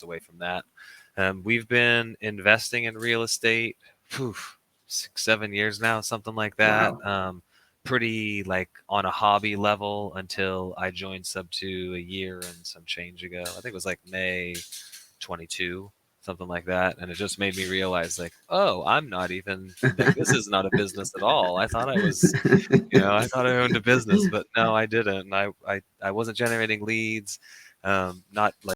away from that. We've been investing in real estate, phew, 6, 7 years now, something like that. Wow. Pretty like on a hobby level until I joined Subto a year and some change ago. I think it was like May 22, something like that. And it just made me realize, like, oh, I'm not even like this is not a business at all. I thought I was, I thought I owned a business, but no, I didn't. And I wasn't generating leads. Not like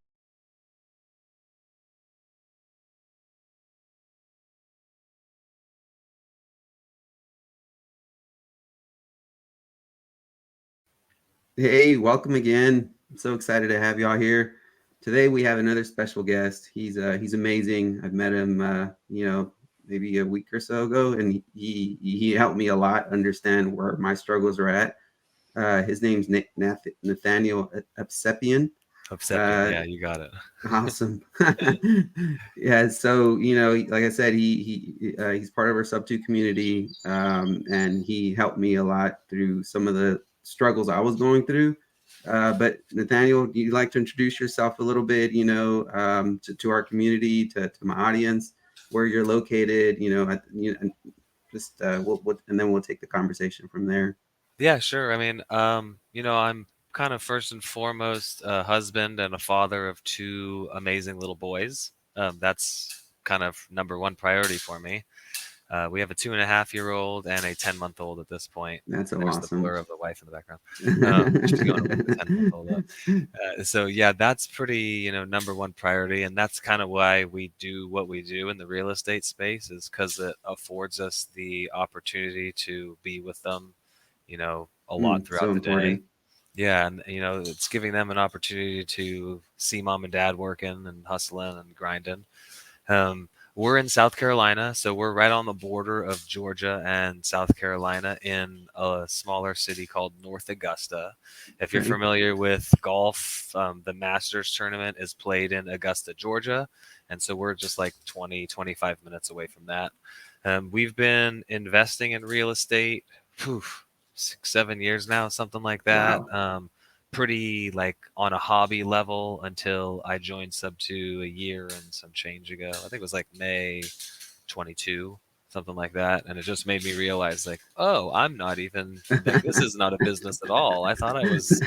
Hey, welcome again. I'm so excited to have y'all here. Today we have another special guest. He's amazing. I've met him maybe a week or so ago, and he helped me a lot understand where my struggles are at. His name's Nathaniel Upsepian. Obsepian. Uh, Yeah, you got it. awesome. Yeah, so like I said, he's part of our Sub Two community, and he helped me a lot through some of the struggles I was going through. But Nathaniel, you'd like to introduce yourself a little bit, to our community, to my audience, where you're located, and just and then we'll take the conversation from there. Yeah, sure. I mean, I'm kind of first and foremost a husband and a father of two amazing little boys. That's kind of number one priority for me. We have a 2.5-year-old and a 10-month-old at this point. That's so There's the awesome. blur of the wife in the background. She's going to wake the 10-month-old up. So yeah, that's pretty, number one priority, and that's kind of why we do what we do in the real estate space, is because it affords us the opportunity to be with them, a lot So throughout the day. important. Yeah, and it's giving them an opportunity to see mom and dad working and hustling and grinding. We're in South Carolina, so we're right on the border of Georgia and South Carolina in a smaller city called North Augusta. If you're Okay. familiar with golf, the Masters tournament is played in Augusta, Georgia. And so we're just like 20, 25 minutes away from that. We've been investing in real estate, whew, 6, 7 years now, something like that. Wow. Pretty like on a hobby level until I joined Subto a year and some change ago. I think it was like May 22, something like that. And it just made me realize, like, oh, I'm not even like this is not a business at all. I thought I was,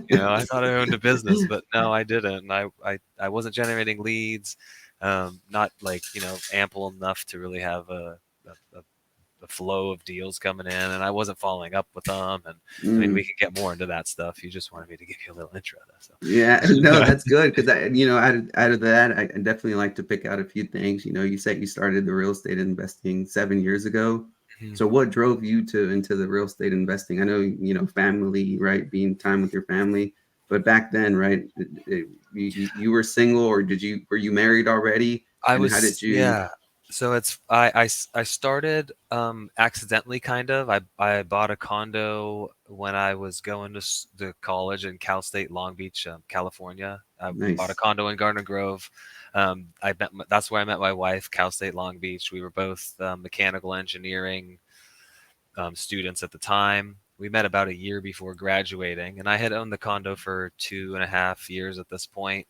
I thought I owned a business, but no, I didn't. And I wasn't generating leads, not like, ample enough to really have a flow of deals coming in, and I wasn't following up with them. And I mean, we Mm. can get more into that stuff. You just wanted me to give you a little intro, Yeah, no, though. that's good because out of that, I definitely like to pick out a few things. You said you started the real estate investing 7 years ago. Mhm. So what drove you to into the real estate investing? I know, family, right? Being time with your family, but back then, right? You were single, or were you married already? I And how did was, you? yeah. So it's I started accidentally, kind of. I bought a condo when I was going to college in Cal State Long Beach, California. We bought a Nice. condo in Gardner Grove. That's where I met my wife, Cal State Long Beach. We were both mechanical engineering students at the time. We met about a year before graduating, and I had owned the condo for 2.5 years at this point,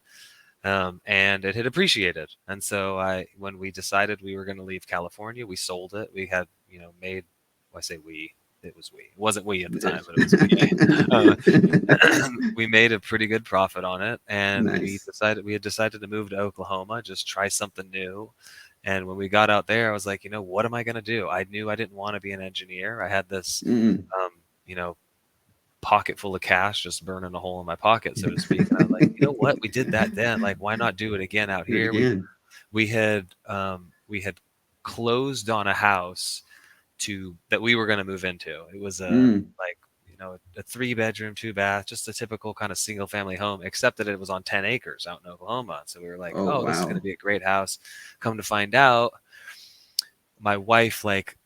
and it had appreciated. And so when we decided we were going to leave California, we sold it. We had, made, well, I say we, it was we. It wasn't we at the time, but it was we. Uh, we made a pretty good profit on it, and Nice. we had decided to move to Oklahoma, just try something new. And when we got out there, I was like, what am I going to do? I knew I didn't want to be an engineer. I had this, Mm. um, you know, pocket full of cash just burning a hole in my pocket, so to speak. And I was like, you know what? We did that then. Like, why not do it again out Do it here? again. We had closed on a house to that we were going to move into. It was Mm. like a 3 bedroom, 2 bath, just a typical kind of single family home, except that it was on 10 acres out in Oklahoma. So we were like, Oh, oh, this is going to wow. be a great house. Come to find out, my wife, like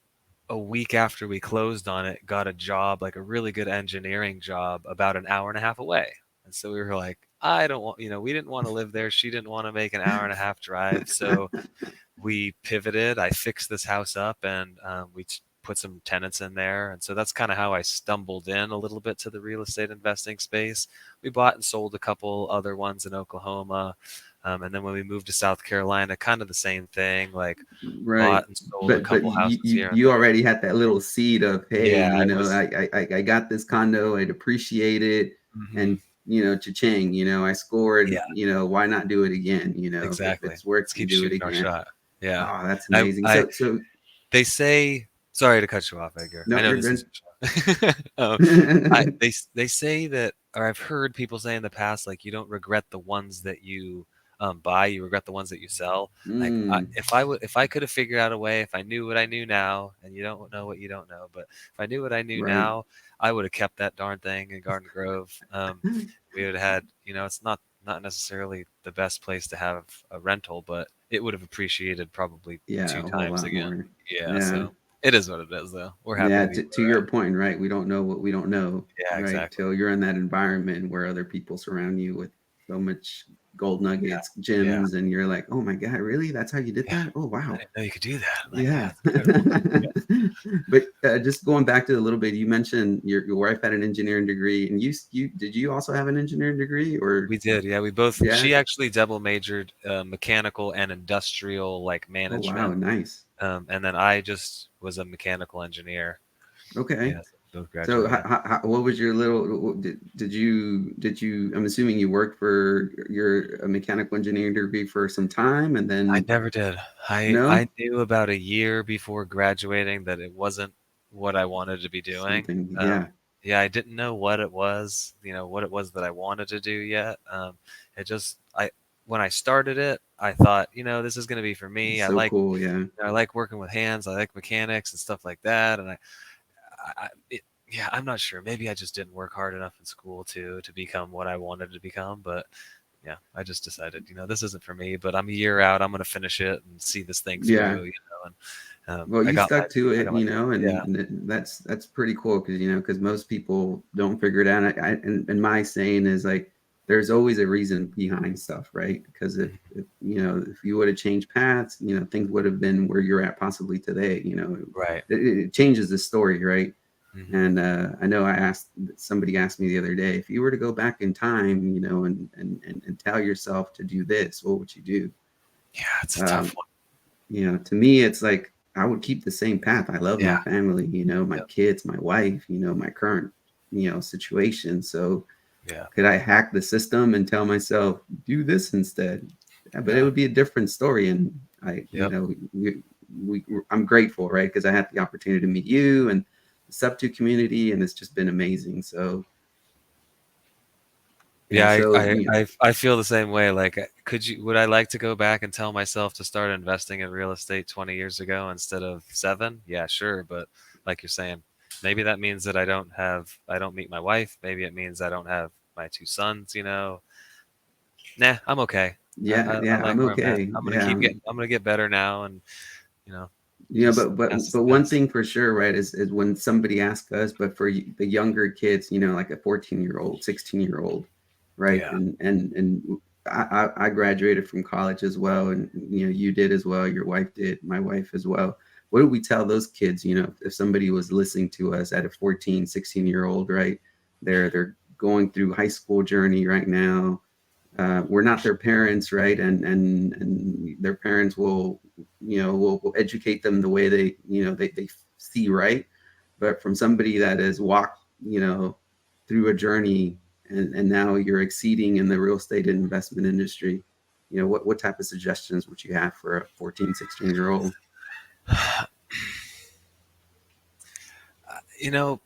a week after we closed on it, got a job, like a really good engineering job, about an hour and a half away. And so we were like, I don't want, we didn't want to live there. She didn't want to make an hour and a half drive. So we pivoted. I fixed this house up, and put some tenants in there. And so that's kind of how I stumbled in a little bit to the real estate investing space. We bought and sold a couple other ones in Oklahoma. And then when we moved to South Carolina, kind of the same thing. Like Right. bought and sold a But couple you, houses you here and you there. already had that little seed of, hey, Yeah, you I know, was. I got this condo, I'd appreciate it, Hmm. and cha-ching, I scored, Yeah, why not do it again? If exactly. it's Let's working, keep do it shooting our again. shot. Yeah. Oh, that's I, amazing. I, So they say, sorry to cut you off, Edgar. I no, know you're this is good. your show. They say that, or I've heard people say in the past, like you don't regret the ones that you buy, you regret the ones that you sell. Like Mm, if I could have figured out a way, if I knew what I knew now, and you don't know what you don't know, but if I knew what I knew right. now, I would have kept that darn thing in Garden Grove. We would have had, it's not necessarily the best place to have a rental, but it would have appreciated probably Yeah, two a whole times lot again. more. Yeah, Yeah. so it is what it is, though. We're happy Yeah, to be to where we're your at. point, right? We don't know what we don't know, Yeah, right? exactly. Till you're in that environment where other people surround you with so much gold Yeah, nuggets, yeah, gems, and you're like, oh my God, really? That's how you did yeah. that? Oh, I wow. didn't know you could do that. Like, yeah, Yeah. it's incredible. Yeah, But just going back to a little bit, you mentioned your wife had an engineering degree, and you did you also have an engineering degree or we did. Yeah, we both. yeah? She actually double majored mechanical and industrial like Oh, wow, management, nice. and then I just was a mechanical engineer. Okay. Yeah, so we both So, graduated. what was your little? Did you? I'm assuming you worked for your mechanical engineering degree for some time, and I then never did. I no, knew about a year before graduating that it wasn't what I wanted to be doing. something. Um, Yeah, yeah, I didn't know what it was, what it was that I wanted to do yet. It just I when I started it, I thought, this is going to be for me. it's so cool. Yeah, I like working with hands. I like mechanics and stuff like that. And yeah, I'm not sure. Maybe I just didn't work hard enough in school to become what I wanted to become. But yeah, I just decided, this isn't for me, but I'm a year out. I'm going to finish it and see this thing yeah. through, and Well, you stuck to I it, got my, yeah. that's pretty cool because because most people don't figure it out. And my saying is like, there's always a reason behind stuff, right? Because if, Mhm. if you would have changed paths, things would have been where you're at possibly today. Right. It changes the story, right? Hmm. And I know somebody asked me the other day, if you were to go back in time, and tell yourself to do this, what would you do? Yeah, it's a tough Um, one. to me, it's like I would keep the same path. I love my Yeah. family, my Yep. kids, my wife, my current, situation. So Yeah. could I hack the system and tell myself do this instead? Yeah, but it Yeah. would be a different story. And Yep. I'm grateful, right? Because I had the opportunity to meet you and the Subto community, and it's just been amazing. So yeah, Yeah, so I feel the same way. Like, would I like to go back and tell myself to start investing in real estate 20 years ago instead of 7? Yeah, sure. But like you're saying, maybe that means that I don't meet my wife. Maybe it means I don't have my 2 sons. Nah, I'm okay. I yeah, like I'm where I'm at. okay. Yeah, I'm gonna get better now, and you know, But just past is one past. thing for sure, right, is when somebody asks us, but for the younger kids, like a 14-year-old, 16-year-old, right, Yeah. and I graduated from college as well, and you did as well, your wife did, my wife as well. What do we tell those kids? If somebody was listening to us at a 14, 16-year-old, right, they're going through high school journey right now, we're not their parents, right? And their parents will educate them the way they see right. But from somebody that has walked, through a journey, and now you're exceeding in the real estate and investment industry, what type of suggestions would you have for a 14, 16-year-old?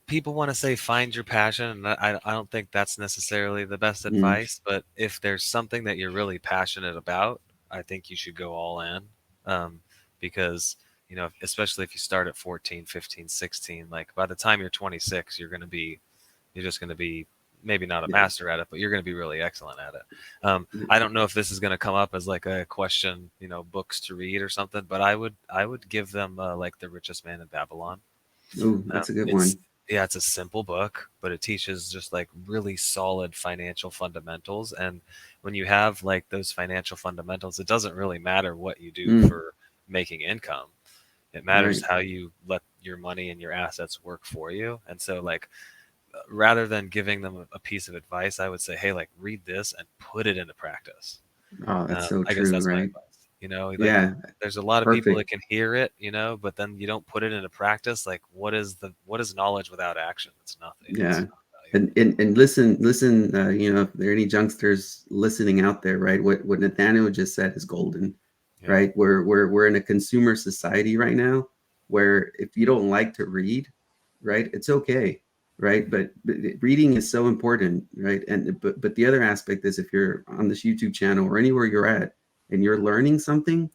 People want to say find your passion, and I don't think that's necessarily the best Mm, advice. But if there's something that you're really passionate about, I think you should go all in. Um, because, especially if you start at 14, 15, 16, like by the time you're 26, you're just going to be maybe not a yeah. master at it, but you're going to be really excellent at it. I don't know if this is going to come up as like a question, books to read or something, but I would give them like The Richest Man in Babylon. Oh, that's a good It's one. Yeah, it's a simple book, but it teaches just like really solid financial fundamentals. And when you have like those financial fundamentals, it doesn't really matter what you do Mm, for making income. It matters right. how you let your money and your assets work for you. And so, like, rather than giving them a piece of advice, I would say, hey, like, read this and put it into practice. Oh, that's so I guess true, that's my right? advice. You know, like Yeah, there's a lot of people that perfect. can hear it, you know, but then you don't put it into practice. Like, what is knowledge without action? It's nothing. It's Yeah. not valuable. And listen, if there are any youngsters listening out there, right? What Nathaniel just said is golden, Yeah. right? We're in a consumer society right now where if you don't like to read, right, it's okay, right? Mhm. But reading is so important, right? And but the other aspect is if you're on this YouTube channel or anywhere you're at and you're learning something,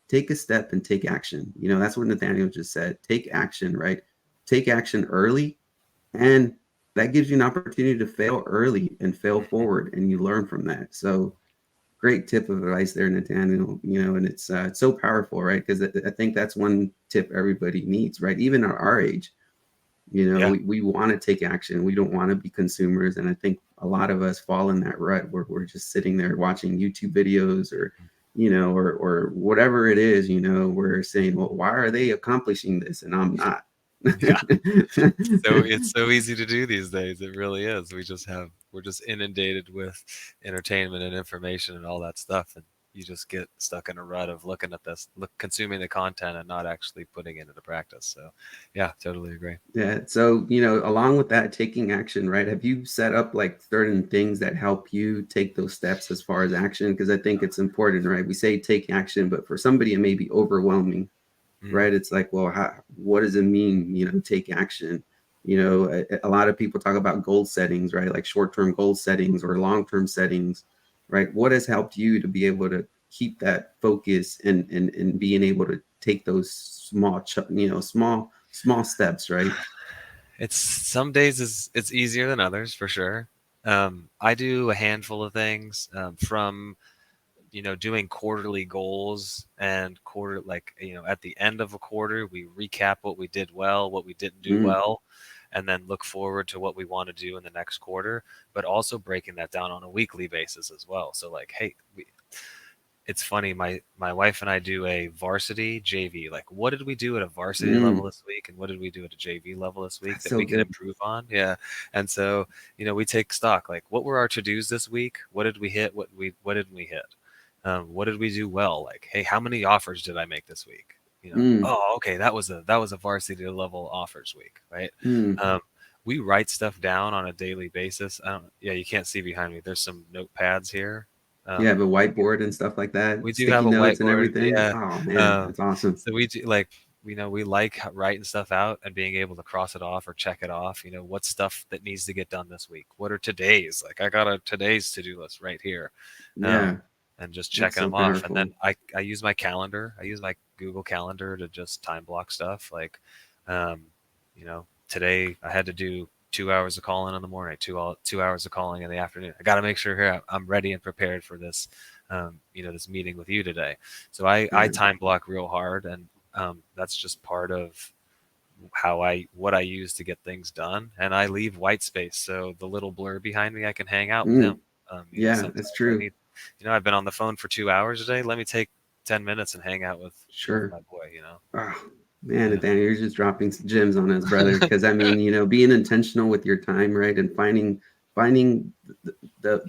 take a step and take action. That's what Nathaniel just said. Take action, right? Take action early, and that gives you an opportunity to fail early and fail Mhm. forward, and you learn from that. So great tip of advice there, Nathaniel. And it's so powerful, right? Because I think that's one tip everybody needs, right? Even at our age, Yeah. we want to take action. We don't want to be consumers. And I think a lot of us fall in that rut where we're just sitting there watching YouTube videos or whatever it is, we're saying, well, why are they accomplishing this and I'm not? Yeah. So it's so easy to do these days. It really is. We're just inundated with entertainment and information and all that stuff, and you just get stuck in a rut of looking at this, consuming the content and not actually putting it into practice. So, yeah, totally agree. Yeah. So, along with that, taking action, right? Have you set up like certain things that help you take those steps as far as action? Because I think it's important, right? We say take action, but for somebody, it may be overwhelming, Mm, right? It's like, well, what does it mean, take action? A lot of people talk about goal settings, right? Like short-term goal settings or long-term settings, right? What has helped you to be able to keep that focus and being able to take those small steps, right? it's some days it's easier than others for sure. I do a handful of things from doing quarterly goals and at the end of a quarter, we recap what we did well, what we didn't do Mm, well, and then look forward to what we want to do in the next quarter, but also breaking that down on a weekly basis as well. So like, hey, it's funny, my wife and I do a varsity JV. Like, what did we do at a varsity level mm, this week, and what did we do at a JV level this week that's that so we can good. improve on? Yeah, and so we take stock. Like, what were our to dos this week? What did we hit? What didn't we hit? What did we do well? Like, hey, how many offers did I make this week? Mm, Oh, okay, that was a varsity level offers week, right? mm. Um, we write stuff down on a daily basis. I don't, yeah, you can't see behind me. There's some notepads here. You have a You can whiteboard and stuff like that, we do have sticky a notes and whiteboard, everything. yeah. Oh man, Um, that's awesome. so we do like we like writing stuff out and being able to cross it off or check it off. What's stuff that needs to get done this week? What are today's? Like I got a today's to do list right here, um, Yeah, and just that's checking so them off. And powerful. then I use my calendar. I use my Google Calendar to just time block stuff. Like, today I had to do 2 hours of calling in the morning, 2 hours of calling in the afternoon. I got to make sure here I'm ready and prepared for this this meeting with you today. So I Yeah. time block real hard, and that's just part of what I use to get things done. And I leave white space, so the little blur behind me, I can hang out with him. Mm, yeah, that's Sometimes I true. need, I've been on the phone for 2 hours today. Let me take 10 minutes and hang out with Sure. my boy. Oh, man, Yeah, Nathaniel, you're just dropping gems on us, brother. Because I mean, being intentional with your time, right, and finding the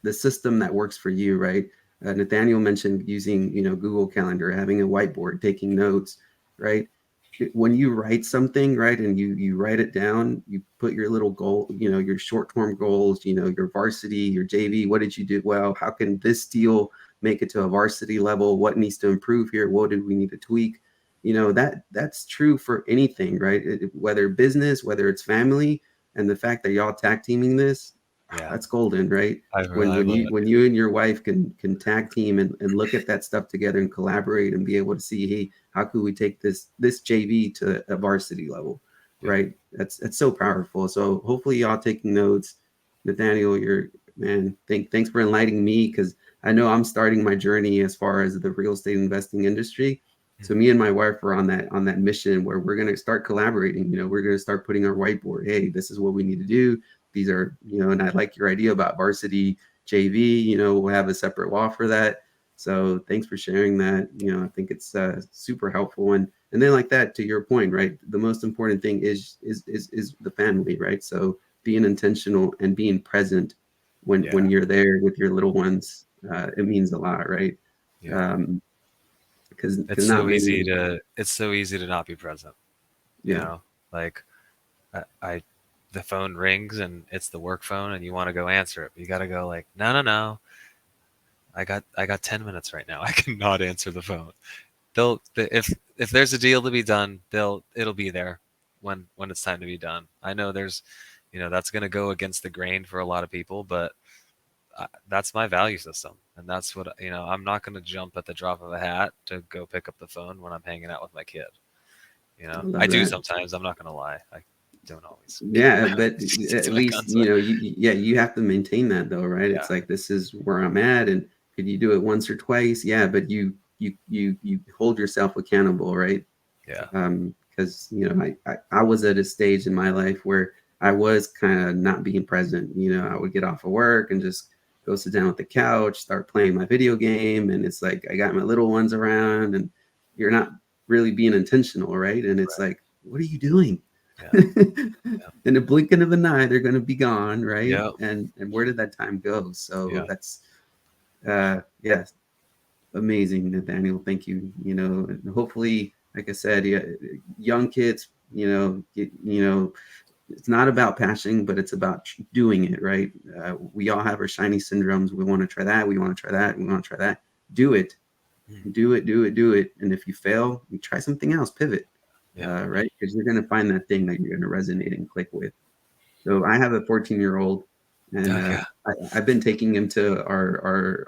the system that works for you, right. Nathaniel mentioned using, Google Calendar, having a whiteboard, taking notes, right. When you write something, right, and you write it down, you put your little goal, your short term goals, your varsity, your JV. What did you do well? How can this deal make it to a varsity level? What needs to improve here? What did we need to tweak? That's true for anything, right? Whether business, whether it's family, and the fact that y'all tag teaming this, yeah, that's golden, right? when I when love you it. when you and your wife can tag team and look at that stuff together and collaborate and be able to see, hey, how could we take this JV to a varsity level, Yeah, right? That's so powerful. So hopefully y'all taking notes. Nathaniel, you're man. Thanks for enlightening me, because I know I'm starting my journey as far as the real estate investing industry. So mhm, me and my wife are on that mission where we're gonna start collaborating. We're gonna start putting our whiteboard. Hey, this is what we need to do. These are, and I like your idea about varsity JV. We'll have a separate wall for that. So thanks for sharing that. I think it's super helpful. And then like that, to your point, right? The most important thing is the family, right? So being intentional and being present when yeah. you're there with your little ones. it means a lot, right? Yeah. Um, because not many, It's so easy to not be present, you yeah, know? Like I the phone rings and it's the work phone and you want to go answer it. But you got to go like, "No, no, no. I got 10 minutes right now. I cannot answer the phone." If there's a deal to be done, it'll be there when it's time to be done. I know that's going to go against the grain for a lot of people, but that's my value system, and that's what I'm not going to jump at the drop of a hat to go pick up the phone when I'm hanging out with my kid. I I love do that. sometimes. I'm not going to lie. I don't always keep Yeah, but stick at to my least guns. But yeah, you have to maintain that though, right? yeah, It's like this is where I'm at, and could you do it once or twice? Yeah, but you hold yourself accountable, right? yeah, Because I was at a stage in my life where I was kind of not being present. I would get off of work and just go sit down at the couch, start playing my video game, and it's like I got my little ones around, and you're not really being intentional, right? And it's right, like, what are you doing? yeah, yeah, In the blinking of an eye, they're going to be gone, right? yeah, And where did that time go? So yeah. that's yeah, amazing, Nathaniel. Thank you. And hopefully, like I said, yeah, young kids, it's not about passion, but it's about doing it, right? We all have our shiny syndromes. We want to try that. We want to try that. We want to try that. Do it, Mm, do it, do it, do it. And if you fail, you try something else, pivot, yeah. right? Because you're going to find that thing that you're going to resonate and click with. So I have a 14-year-old, and Oh, yeah. I've been taking him to our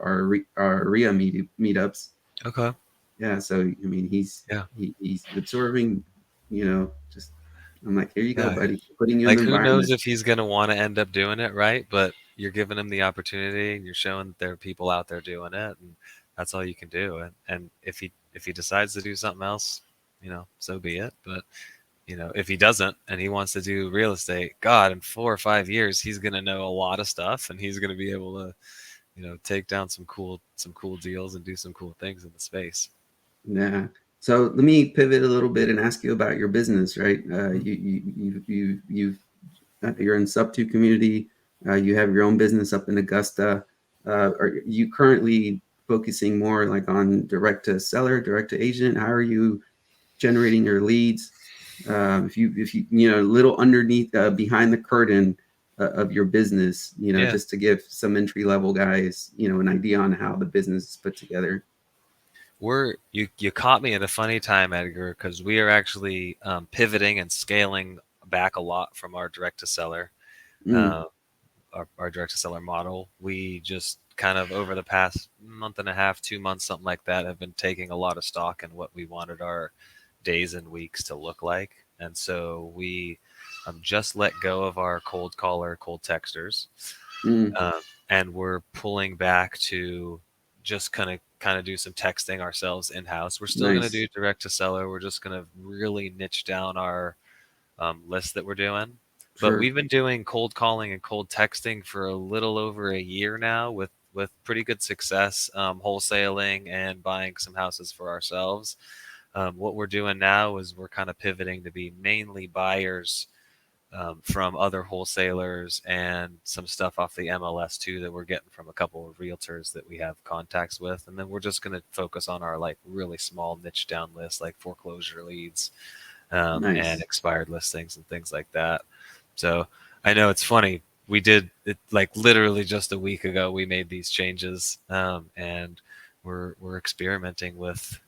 RIA meetups. Okay. Yeah, so I mean, Yeah. he's absorbing, just I'm like, here you go, Yeah. buddy, putting you in Like, the who knows environment. if he's gonna want to end up doing it, right? But you're giving him the opportunity, and you're showing that there are people out there doing it, and that's all you can do. And if he decides to do something else, so be it. But if he doesn't and he wants to do real estate, God, in 4 or 5 years, he's gonna know a lot of stuff, and he's gonna be able to, take down some cool deals and do some cool things in the space. Yeah. So let me pivot a little bit and ask you about your business, right? Mhm. You're in Subto community. You have your own business up in Augusta. Are you currently focusing more like on direct to seller, direct to agent? How are you generating your leads? If you little underneath behind the curtain of your business, Yeah. just to give some entry level guys, an idea on how the business is put together. You caught me at a funny time, Edgar, because we are actually pivoting and scaling back a lot from our direct to seller, Mm, uh, our direct to seller model. We just kind of over the past month and a half, 2 months, something like that, have been taking a lot of stock in what we wanted our days and weeks to look like, and so we just let go of our cold caller, cold texters, mm, um, and we're pulling back to just kind of do some texting ourselves in house. We're still going to nice. do direct to seller. We're just going to really niche down our list that we're doing. But Sure. we've been doing cold calling and cold texting for a little over a year now, with pretty good success, wholesaling and buying some houses for ourselves. What we're doing now is we're kind of pivoting to be mainly buyers from other wholesalers and some stuff off the MLS too that we're getting from a couple of realtors that we have contacts with. And then we're just going to focus on our like really small niche down list, like foreclosure leads and Nice. expired listings and things like that. So I know it's funny. We did it like literally just a week ago. We made these changes, and we're experimenting with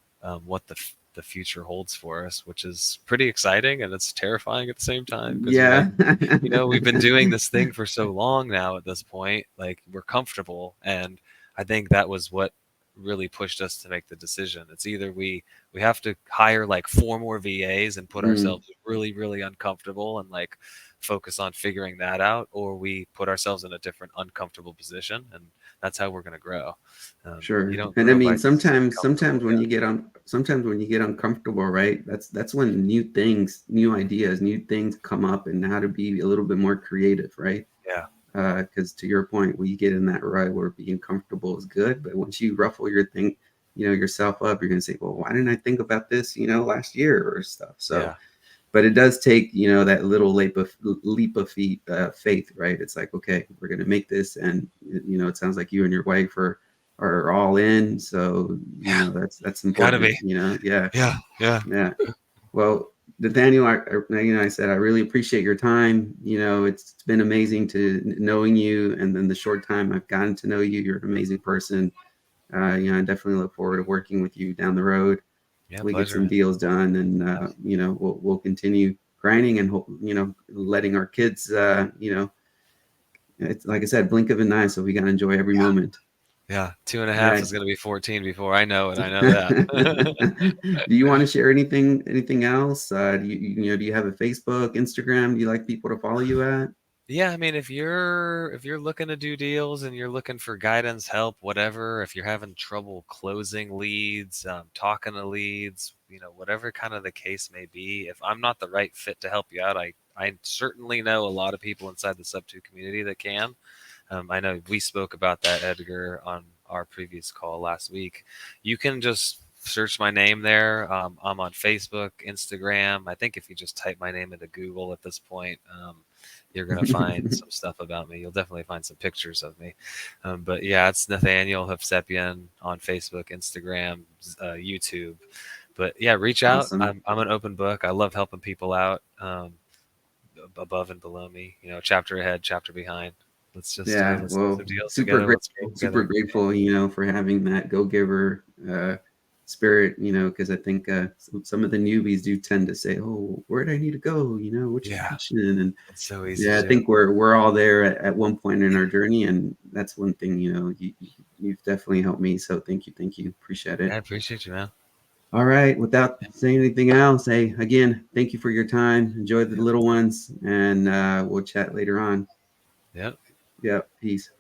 what the future holds for us, which is pretty exciting and it's terrifying at the same time because you're like, Yeah. we've been doing this thing for so long now at this point, like we're comfortable. And I think that was what really pushed us to make the decision. It's either we have to hire like four more VAs and put Mm, ourselves really, really uncomfortable and like focus on figuring that out, or we put ourselves in a different uncomfortable position, and that's how we're going to grow. You sure. don't And I grow by mean, just staying comfortable. sometimes when you get uncomfortable, right? That's when new things, new ideas, new things come up, and how to be a little bit more creative, right? Yeah, Because to your point, when you get in that rut where being comfortable is good, but once you ruffle yourself up, you're gonna say, well, why didn't I think about this, last year or stuff? So, yeah, but it does take, that little leap of faith, right? It's like, okay, we're gonna make this, and it sounds like you and your wife are are all in. So, Yeah, that's gotta important, be. Yeah. Yeah, yeah, Yeah. Well, Nathaniel, I said, I really appreciate your time. It's been amazing to knowing you. And then the short time I've gotten to know you, you're an amazing person. I definitely look forward to working with you down the road. yeah. We get Pleasure, some man. deals done, and we'll continue grinding and letting our kids. It's like I said, blink of an eye. So we gotta enjoy every Yeah, moment. yeah. 2.5 Yeah. is gonna be 14 before I know it. I know that. Do you want to share anything else? Do you have a Facebook, Instagram? Do you like people to follow you at? Yeah, I mean, if you're looking to do deals and you're looking for guidance, help, whatever, if you're having trouble closing leads, talking to leads, whatever kind of the case may be, if I'm not the right fit to help you out, I certainly know a lot of people inside the Subto community that can. I know we spoke about that, Edgar, on our previous call last week. You can just search my name there. I'm on Facebook, Instagram. I think if you just type my name into Google at this point, you're going to find some stuff about me. You'll definitely find some pictures of me. But yeah, it's Nathaniel Hovsepian on Facebook, Instagram, YouTube. But yeah, reach out. Awesome. I'm an open book. I love helping people out, above and below me, chapter ahead, chapter behind. Yeah, Let's do well, some deals together. Let's grow super together. grateful, for having that go-giver spirit, because I think some of the newbies do tend to say, "Oh, where do I need to go? Which Yeah, direction?" And it's so easy yeah, to I do. think we're all there at one point in our journey, and that's one thing, you've definitely helped me. So thank you, appreciate I it. appreciate you, man. All right, without saying anything else, hey, again, thank you for your time. Enjoy the Yep. little ones, and we'll chat later on. Yep. Yeah, peace.